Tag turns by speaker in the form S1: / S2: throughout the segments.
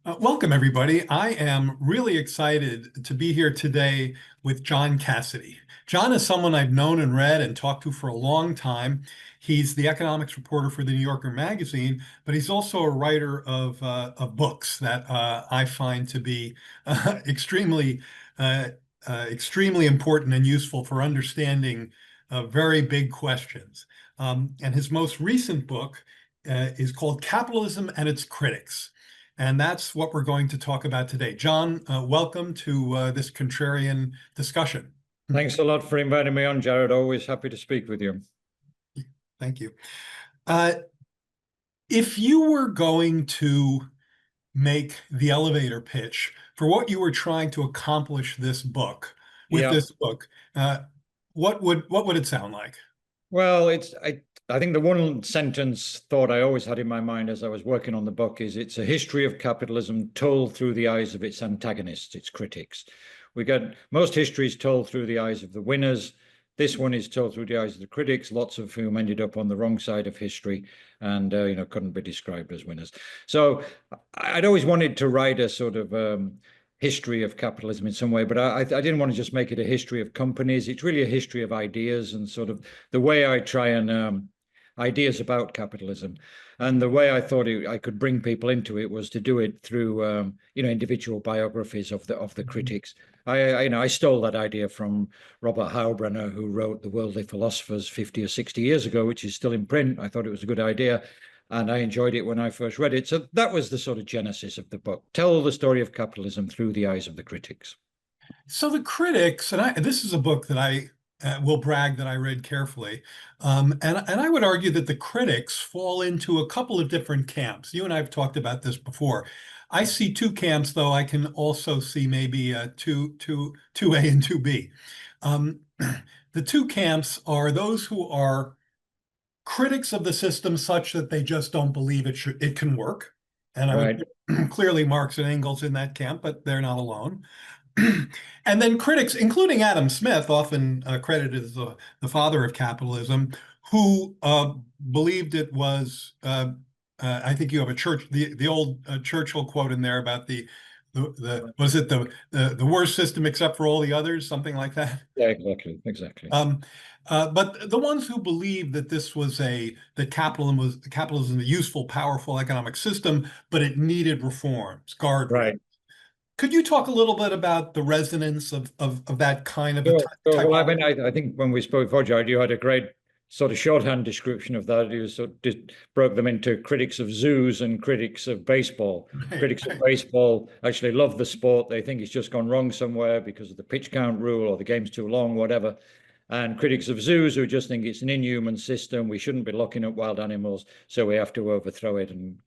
S1: Welcome, everybody. I am really excited to be here today with John Cassidy. John is someone I've known and read and talked to for a long time. He's the economics reporter for the New Yorker magazine, but he's also a writer of books that I find to be extremely, uh, extremely important and useful for understanding very big questions. And his most recent book is called Capitalism and Its Critics. And that's what we're going to talk about today. John, welcome to this contrarian discussion.
S2: Thanks a lot for inviting me on, Jared. Always happy to speak with you.
S1: Thank you. Uh, if you were going to make the elevator pitch for what you were trying to accomplish this book with this book, what would it sound like?
S2: Well, I think the one sentence thought I always had in my mind as I was working on the book is it's a history of capitalism told through the eyes of its antagonists, its critics. We get most histories told through the eyes of the winners. This one is told through the eyes of the critics, lots of whom ended up on the wrong side of history and couldn't be described as winners. So I'd always wanted to write a sort of history of capitalism in some way, but I didn't want to just make it a history of companies. It's really a history of ideas and sort of the way I try and ideas about capitalism. And the way I thought I could bring people into it was to do it through, individual biographies of the critics. I stole that idea from Robert Heilbrenner, who wrote The Worldly Philosophers 50 or 60 years ago, which is still in print. I thought it was a good idea, and I enjoyed it when I first read it. So that was the sort of genesis of the book. Tell the story of capitalism through the eyes of the critics.
S1: So the critics, and this is a book that I will brag that I read carefully, and I would argue that the critics fall into a couple of different camps. You and I have talked about this before. I see two camps, though I can also see maybe two A and two B. The two camps are those who are critics of the system such that they just don't believe it can work. And I
S2: Right.
S1: would clearly Marx and Engels in that camp, but they're not alone. And then critics, including Adam Smith, often credited as the father of capitalism, who believed it was, I think you have the old Churchill quote in there about was it the worst system except for all the others, something like that?
S2: Yeah, exactly.
S1: But the ones who believed that this was that capitalism, a useful, powerful economic system, but it needed reforms, guardrails.
S2: Right.
S1: Could you talk a little bit about the resonance of that kind of a
S2: Well, I
S1: type?
S2: mean, I think when we spoke before, Jared, you had a great sort of shorthand description of that. You sort of just broke them into critics of zoos and critics of baseball. Critics of baseball actually love the sport. They think it's just gone wrong somewhere because of the pitch count rule or the game's too long, whatever. And critics of zoos who just think it's an inhuman system. We shouldn't be locking up wild animals, so we have to overthrow it and,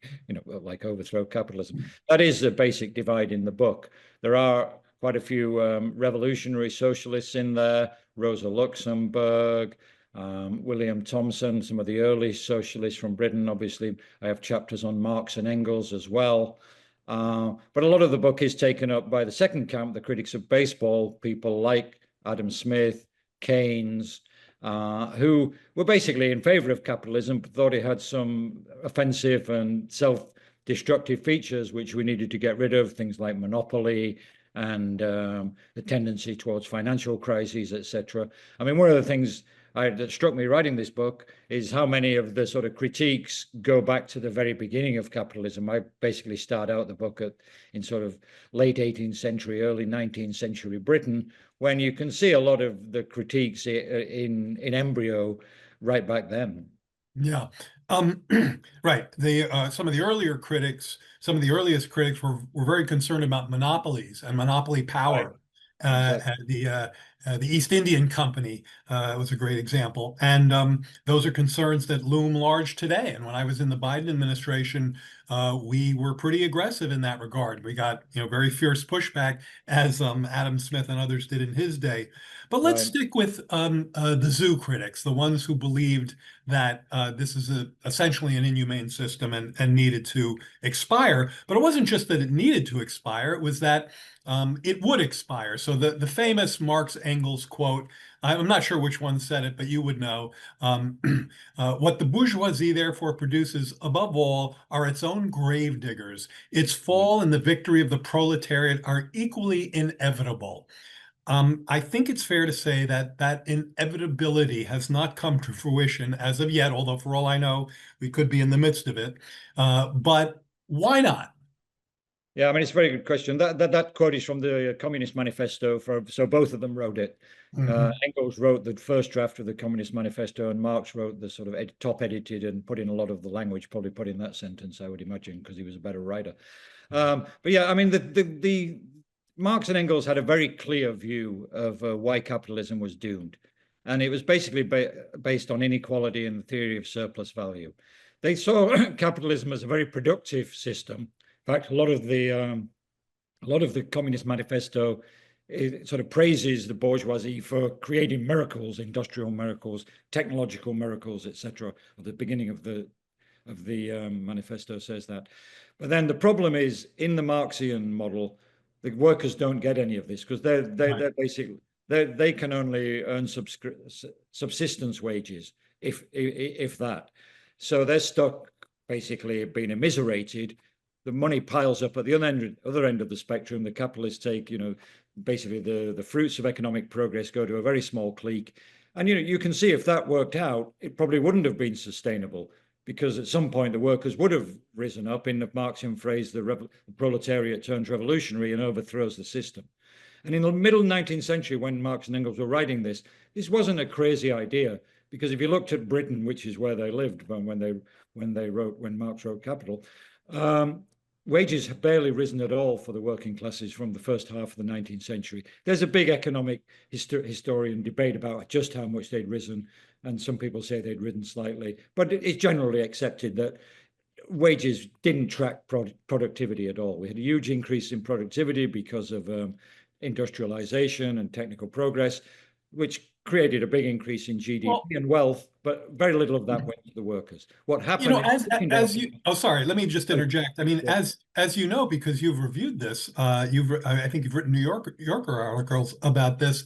S2: like overthrow capitalism. That is the basic divide in the book. There are quite a few revolutionary socialists in there, Rosa Luxemburg, William Thomson, some of the early socialists from Britain. Obviously, I have chapters on Marx and Engels as well. But a lot of the book is taken up by the second camp, the critics of baseball, people like Adam Smith, Keynes, who were basically in favor of capitalism, but thought it had some offensive and self-destructive features which we needed to get rid of, things like monopoly and the tendency towards financial crises, etc. I mean, one of the things that struck me writing this book is how many of the sort of critiques go back to the very beginning of capitalism. I basically start out the book in sort of late 18th century, early 19th century Britain, when you can see a lot of the critiques in embryo right back then.
S1: Yeah. Right. Some of the earlier critics, some of the earliest critics were very concerned about monopolies and monopoly power.
S2: Right. Exactly.
S1: The East Indian Company was a great example. And those are concerns that loom large today. And when I was in the Biden administration, we were pretty aggressive in that regard. We got, very fierce pushback, as Adam Smith and others did in his day. But let's
S2: Right.
S1: stick with the zoo critics, the ones who believed that this is essentially an inhumane system and needed to expire. But it wasn't just that it needed to expire, it was that it would expire. So the famous Marx Engels quote. I'm not sure which one said it, but you would know. Um, what the bourgeoisie therefore produces above all are its own grave diggers. Its fall and the victory of the proletariat are equally inevitable. I think it's fair to say that that inevitability has not come to fruition as of yet, although for all I know, we could be in the midst of it. But why not?
S2: Yeah, I mean, it's a very good question. That quote is from the Communist Manifesto. So both of them wrote it.
S1: Mhm.
S2: Engels wrote the first draft of the Communist Manifesto, and Marx wrote the sort of top edited and put in a lot of the language. Probably put in that sentence, I would imagine, because he was a better writer. But yeah, I mean, the Marx and Engels had a very clear view of why capitalism was doomed, and it was basically based on inequality and the theory of surplus value. They saw capitalism as a very productive system. In fact, a lot of the Communist Manifesto, it sort of praises the bourgeoisie for creating miracles, industrial miracles, technological miracles, etc. At the beginning of the manifesto says that. But then the problem is in the Marxian model, the workers don't get any of this because
S1: Right.
S2: they're basically they can only earn subsistence wages if that. So they're stuck basically being immiserated. The money piles up at the other end of the spectrum. The capitalists take, basically the fruits of economic progress go to a very small clique. And you can see if that worked out, it probably wouldn't have been sustainable because at some point the workers would have risen up. In the Marxian phrase, the proletariat turns revolutionary and overthrows the system. And in the middle 19th century, when Marx and Engels were writing this wasn't a crazy idea because if you looked at Britain, which is where they lived when Marx wrote Capital, um, wages have barely risen at all for the working classes from the first half of the 19th century. There's a big economic historian debate about just how much they'd risen, and some people say they'd risen slightly, but it's generally accepted that wages didn't track productivity at all. We had a huge increase in productivity because of industrialization and technical progress, which created a big increase in
S1: Well,
S2: GDP and wealth, but very little of that went to the workers. What happened in
S1: as you, oh, sorry, let me just
S2: oh,
S1: interject. I mean,
S2: yeah,
S1: as you know, because you've reviewed this, I think you've written Yorker articles about this.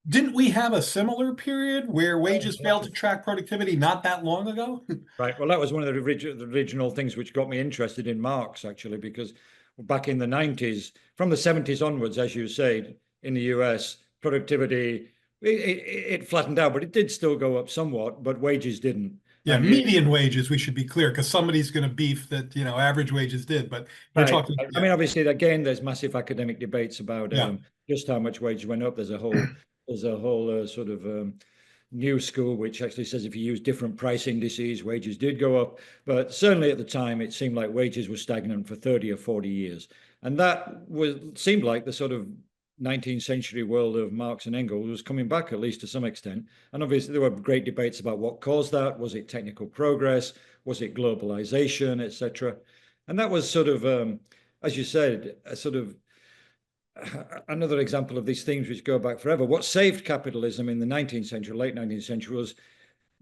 S1: Didn't we have a similar period where wages failed to track productivity not that long ago?
S2: right. Well, that was one of the original things which got me interested in Marx, actually, because back in the 90s, from the 70s onwards, as you said, in the US, productivity, it flattened out, but it did still go up somewhat, but wages didn't.
S1: Yeah,
S2: And
S1: median wages, we should be clear, because somebody's going to beef that, average wages did, but you're
S2: right.
S1: talking,
S2: I
S1: yeah,
S2: mean, obviously, again, there's massive academic debates about
S1: yeah.
S2: just how much wages went up. There's a whole sort of new school which actually says if you use different price indices, wages did go up. But certainly at the time, it seemed like wages were stagnant for 30 or 40 years. And that seemed like the sort of 19th century world of Marx and Engels was coming back, at least to some extent. And obviously, there were great debates about what caused that. Was it technical progress? Was it globalization, etc.? And that was sort of, as you said, a sort of another example of these themes which go back forever. What saved capitalism in the 19th century, late 19th century, was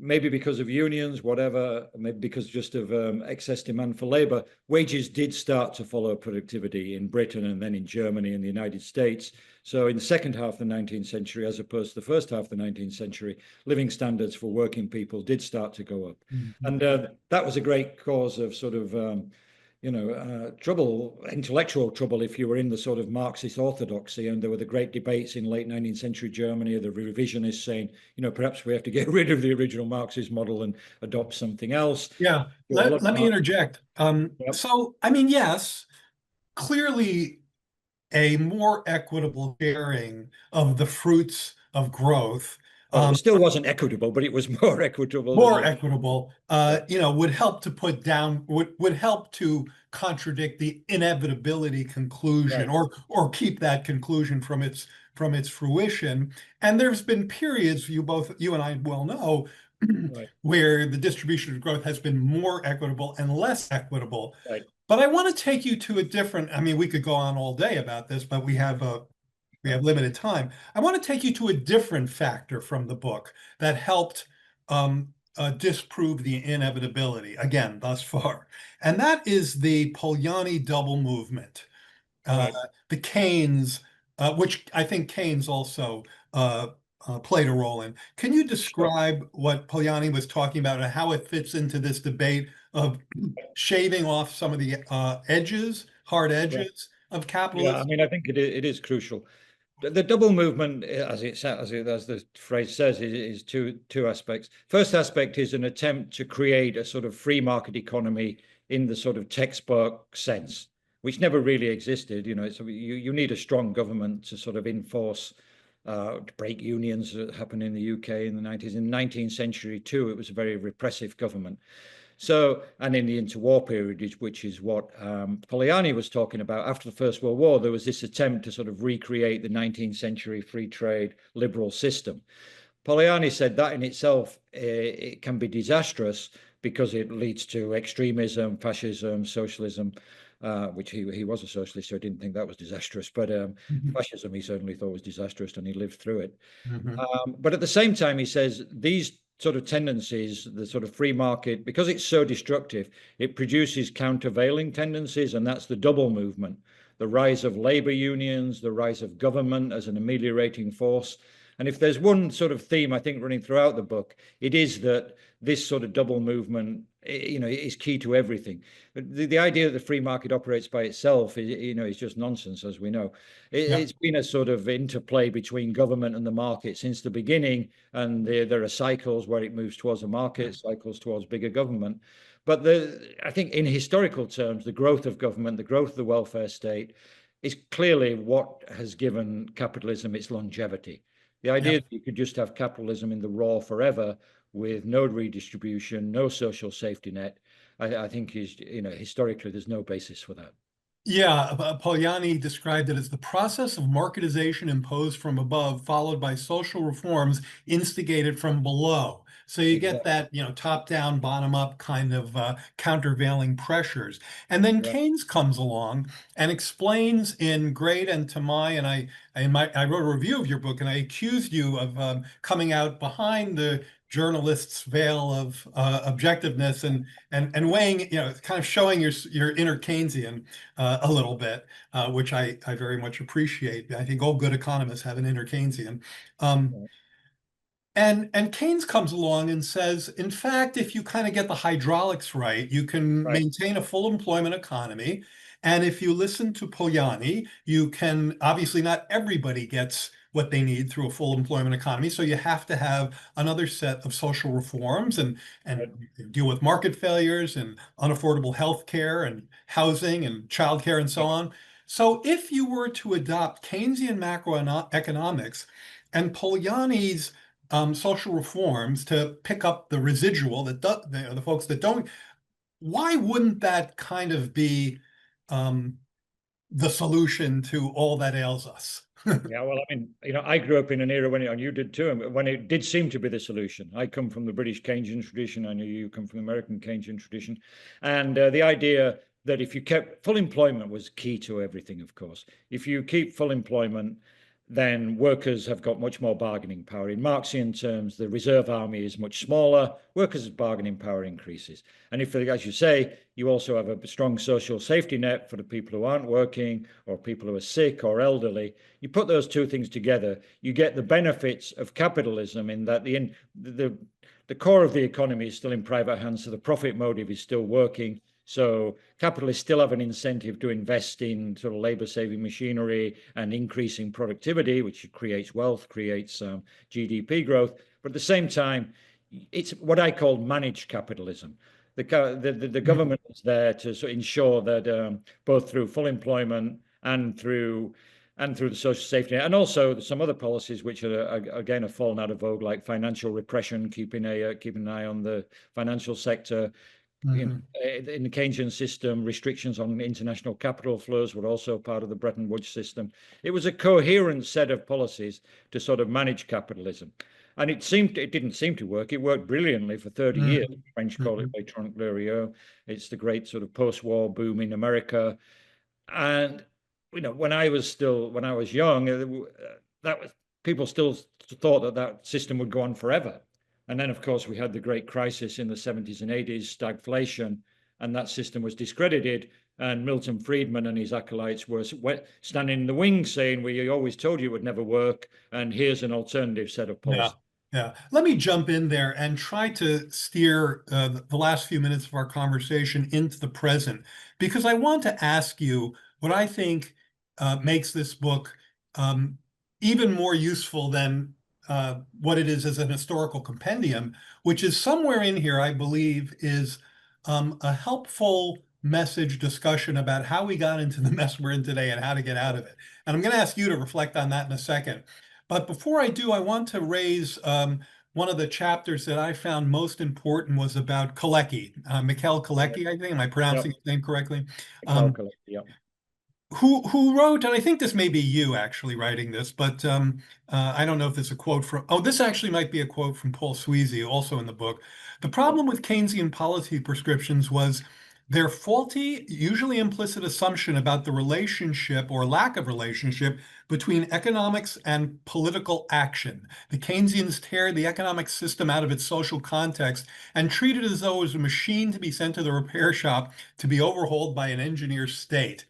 S2: maybe because of unions, whatever, maybe because just of excess demand for labor, wages did start to follow productivity in Britain and then in Germany and the United States. So in the second half of the 19th century, as opposed to the first half of the 19th century, living standards for working people did start to go up.
S1: Mhm.
S2: And that was a great cause of sort of trouble, intellectual trouble, if you were in the sort of Marxist orthodoxy. And there were the great debates in late 19th century Germany of the revisionists saying, perhaps we have to get rid of the original Marxist model and adopt something else.
S1: Yeah,
S2: Do a lot
S1: let me
S2: of,
S1: interject.
S2: yep.
S1: So, I mean, yes, clearly a more equitable sharing of the fruits of growth,
S2: Well, it
S1: um,
S2: still wasn't equitable, but it was more equitable than
S1: more
S2: the,
S1: equitable,
S2: yeah,
S1: would help to put down, would help to contradict the inevitability conclusion,
S2: right,
S1: or keep that conclusion from its fruition. And there's been periods, you and I well know,
S2: right,
S1: where the distribution of growth has been more equitable and less equitable.
S2: right,
S1: But I want to take you to a different, I mean, we could go on all day about this, but we have limited time. I want to take you to a different factor from the book that helped disprove the inevitability, again, thus far. And that is the Polanyi double movement. Uh,
S2: right,
S1: the Keynes, which I think Keynes also played a role in. Can you
S2: Sure.
S1: describe what Polanyi was talking about and how it fits into this debate of shaving off some of the edges, hard
S2: Yeah.
S1: edges of
S2: Yeah. I
S1: capitalism?
S2: mean, I think it is crucial. The double movement, as the phrase says, is two aspects. First aspect is an attempt to create a sort of free market economy in the sort of textbook sense, which never really existed. So you need a strong government to sort of enforce, to break unions that happened in the UK in the 90s. In the 19th century too, it was a very repressive government. So, and in the interwar period, which is what Polanyi was talking about, after the First World War, there was this attempt to sort of recreate the 19th century free trade liberal system. Polanyi said that in itself, it can be disastrous because it leads to extremism, fascism, socialism, which he was a socialist, so I didn't think that was disastrous. But
S1: Mhm.
S2: fascism, he certainly thought was disastrous, and he lived through it.
S1: Mhm.
S2: But at the same time, he says these sort of tendencies, the sort of free market, because it's so destructive, it produces countervailing tendencies, and that's the double movement, the rise of labor unions, the rise of government as an ameliorating force. And if there's one sort of theme, I think, running throughout the book, it is that this sort of double movement, is key to everything. The idea that the free market operates by itself is just nonsense, as we know.
S1: Yeah.
S2: It's been a sort of interplay between government and the market since the beginning, and there are cycles where it moves towards the market, cycles towards bigger government. But I think in historical terms, the growth of government, the growth of the welfare state is clearly what has given capitalism its longevity. The
S1: Yeah.
S2: idea that you could just have capitalism in the raw forever with no redistribution, no social safety net, I think is, historically, there's no basis for that.
S1: Yeah, Polanyi described it as the process of marketization imposed from above, followed by social reforms instigated from below. So you get
S2: Exactly.
S1: that, top down, bottom up kind of countervailing pressures. And then
S2: Yeah.
S1: Keynes comes along and explains in great and to my, and I wrote a review of your book and I accused you of coming out behind the journalist's veil of objectiveness and weighing, kind of showing your inner Keynesian a little bit, which I very much appreciate. I think all good economists have an inner Keynesian. Um,
S2: Right.
S1: and Keynes comes along and says, in fact, if you kind of get the hydraulics right, you can
S2: Right.
S1: maintain a full employment economy. And if you listen to Polanyi, you can, obviously not everybody gets what they need through a full employment economy. So you have to have another set of social reforms and
S2: Right.
S1: deal with market failures and unaffordable health care and housing and childcare and so
S2: Right.
S1: on. So if you were to adopt Keynesian macroeconomics and Polanyi's social reforms to pick up the residual that the folks that don't, why wouldn't that kind of be um, the solution to all that ails us?
S2: Yeah, well, I mean, I grew up in an era and you did too, and when it did seem to be the solution. I come from the British Keynesian tradition. I know you come from the American Keynesian tradition. And the idea that if you kept full employment was key to everything, of course. If you keep full employment, then workers have got much more bargaining power. In Marxian terms, the reserve army is much smaller, workers' bargaining power increases. And if, as you say, you also have a strong social safety net for the people who aren't working or people who are sick or elderly, you put those two things together, you get the benefits of capitalism in that the core of the economy is still in private hands, so the profit motive is still working. So capitalists still have an incentive to invest in sort of labor-saving machinery and increasing productivity, which creates wealth, creates GDP growth. But at the same time, it's what I call managed capitalism. The government is there to sort of ensure that both through full employment and through the social safety net, and also some other policies which are again have fallen out of vogue, like financial repression, keeping an eye on the financial sector.
S1: Mhm.
S2: In the Keynesian system, restrictions on international capital flows were also part of the Bretton Woods system. It was a coherent set of policies to sort of manage capitalism. And it didn't seem to work. It worked brilliantly for 30 years.
S1: Mhm.
S2: The French call it
S1: Mhm.
S2: électronique l'euro. It's the great sort of post-war boom in America. And when I was young, that was people still thought that system would go on forever. And then, of course, we had the great crisis in the 70s and 80s, stagflation, and that system was discredited. And Milton Friedman and his acolytes were standing in the wings saying, we always told you it would never work, and here's an alternative set of
S1: Yeah.
S2: policies.
S1: Yeah. Let me jump in there and try to steer the last few minutes of our conversation into the present, because I want to ask you what I think makes this book um, even more useful than what it is as an historical compendium, which is somewhere in here, I believe, is a helpful message discussion about how we got into the mess we're in today and how to get out of it. And I'm going to ask you to reflect on that in a second. But before I do, I want to raise one of the chapters that I found most important was about Kalecki, Mikhail Kalecki, I think. Am I pronouncing
S2: Yep.
S1: his name correctly? Um,
S2: Calculate. Yep.
S1: who wrote, and I think this may be you actually writing this, but I don't know if it's a quote from, oh, this actually might be a quote from Paul Sweezy, also in the book. The problem with Keynesian policy prescriptions was their faulty, usually implicit assumption about the relationship or lack of relationship between economics and political action. The Keynesians tear the economic system out of its social context and treat it as though it was a machine to be sent to the repair shop to be overhauled by an engineer state.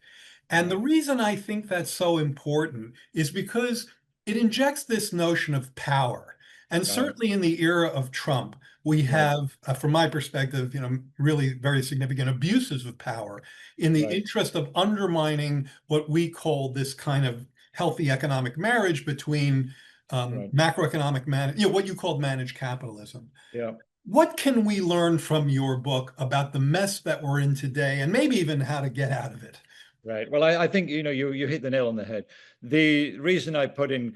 S1: And the
S2: Right.
S1: reason I think that's so important is because it injects this notion of power. And
S2: Right.
S1: certainly in the era of Trump, we
S2: Right.
S1: have, from my perspective, really very significant abuses of power in the
S2: Right.
S1: interest of undermining what we call this kind of healthy economic marriage between
S2: Right.
S1: macroeconomic what you called managed capitalism.
S2: Yeah.
S1: What can we learn from your book about the mess that we're in today and maybe even how to get out of it?
S2: Right. Well, I think you hit the nail on the head. The reason I put in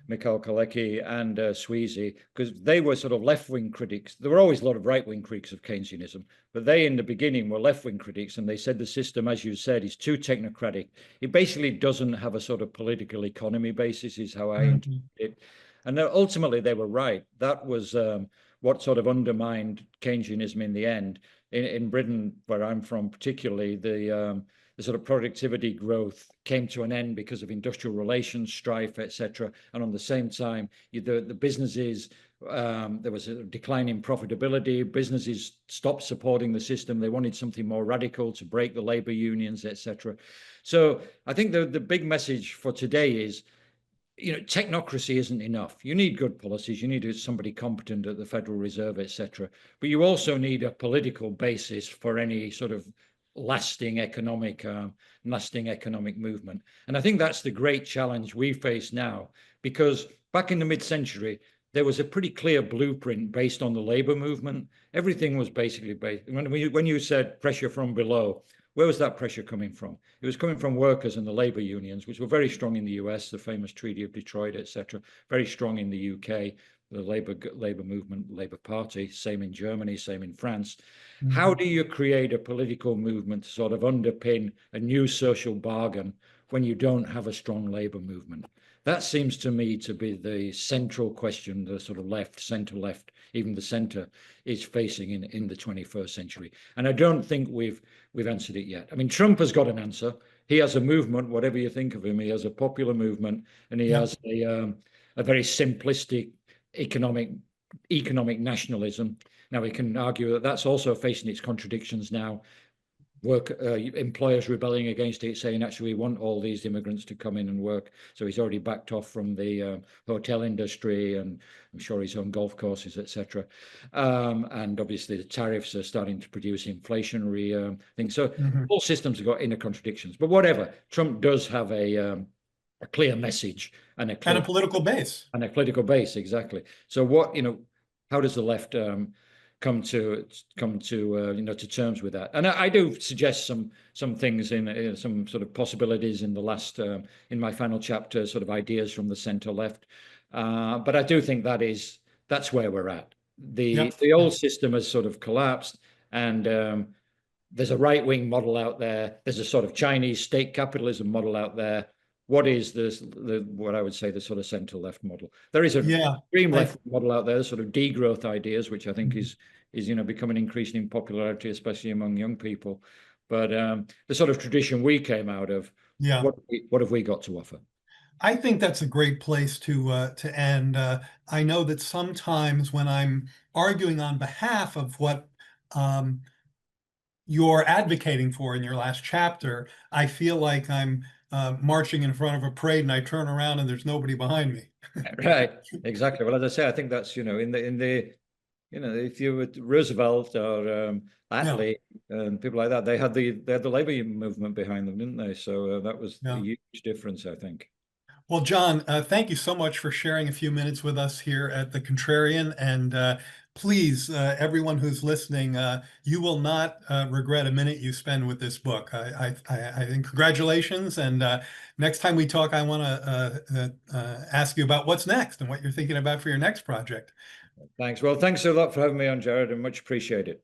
S2: Mikhail Kalecki and Sweezy, because they were sort of left-wing critics. There were always a lot of right-wing critics of Keynesianism, but they in the beginning were left-wing critics, and they said the system, as you said, is too technocratic. It basically doesn't have a sort of political economy basis, is how I interpret
S1: Mhm.
S2: it. And ultimately, they were right. That was what sort of undermined Keynesianism in the end. In Britain, where I'm from, particularly, the sort of productivity growth came to an end because of industrial relations strife, etc. And on the same time, the businesses, there was a decline in profitability. Businesses stopped supporting the system. They wanted something more radical to break the labor unions, etc. So I think the big message for today is, technocracy isn't enough. You need good policies. You need somebody competent at the Federal Reserve, etc. But you also need a political basis for any sort of lasting economic movement. And I think that's the great challenge we face now, because back in the mid-century, there was a pretty clear blueprint based on the labor movement. Everything was basically based. When you said pressure from below, where was that pressure coming from? It was coming from workers and the labor unions, which were very strong in the US, the famous Treaty of Detroit, etc. Very strong in the UK, the labor movement, Labour Party. Same in Germany, same in France. How
S1: Mhm.
S2: do you create a political movement to sort of underpin a new social bargain when you don't have a strong labor movement? That seems to me to be the central question the sort of left, centre left, even the centre is facing in the 21st century. And I don't think we've answered it yet. I mean, Trump has got an answer. He has a movement, whatever you think of him. He has a popular movement, and he
S1: Yeah.
S2: has a very simplistic economic nationalism. Now we can argue that that's also facing its contradictions now. Employers rebelling against it, saying actually we want all these immigrants to come in and work. So he's already backed off from the hotel industry, and I'm sure his own golf courses, etc. And obviously the tariffs are starting to produce inflationary things. So
S1: Mhm.
S2: all systems have got inner contradictions. But whatever, Trump does have a clear message and a
S1: And a
S2: clear
S1: political base.
S2: and a political base, exactly. So how does the left come to to terms with that? And I do suggest some things in some sort of possibilities in the last in my final chapter, sort of ideas from the centre left. But I do think that's where we're at. The
S1: Yep.
S2: the
S1: Yep.
S2: old system has sort of collapsed, and there's a right wing model out there. There's a sort of Chinese state capitalism model out there. What is what I would say the sort of centre left model? There is an
S1: Yeah.
S2: extreme
S1: I,
S2: left model out there, sort of degrowth ideas, which I think
S1: mhm.
S2: is becoming increasing in popularity, especially among young people. But the sort of tradition we came out of,
S1: Yeah.
S2: what have we got to offer?
S1: I think that's a great place to end. I know that sometimes when I'm arguing on behalf of what um, you're advocating for in your last chapter, I feel like I'm marching in front of a parade and I turn around and there's nobody behind me.
S2: Right, exactly. Well, as I say, I think that's, if you were Roosevelt or
S1: Yeah,
S2: Attlee and people like that, they had the labor movement behind them, didn't they? So that was a
S1: yeah.
S2: huge difference, I think.
S1: Well, John, thank you so much for sharing a few minutes with us here at the Contrarian. And please, everyone who's listening, you will not regret a minute you spend with this book. I think congratulations. And next time we talk, I want to ask you about what's next and what you're thinking about for your next project.
S2: Thanks. Well, thanks a lot for having me on, Jared, and much appreciate it.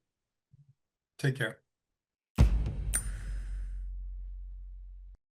S1: Take care.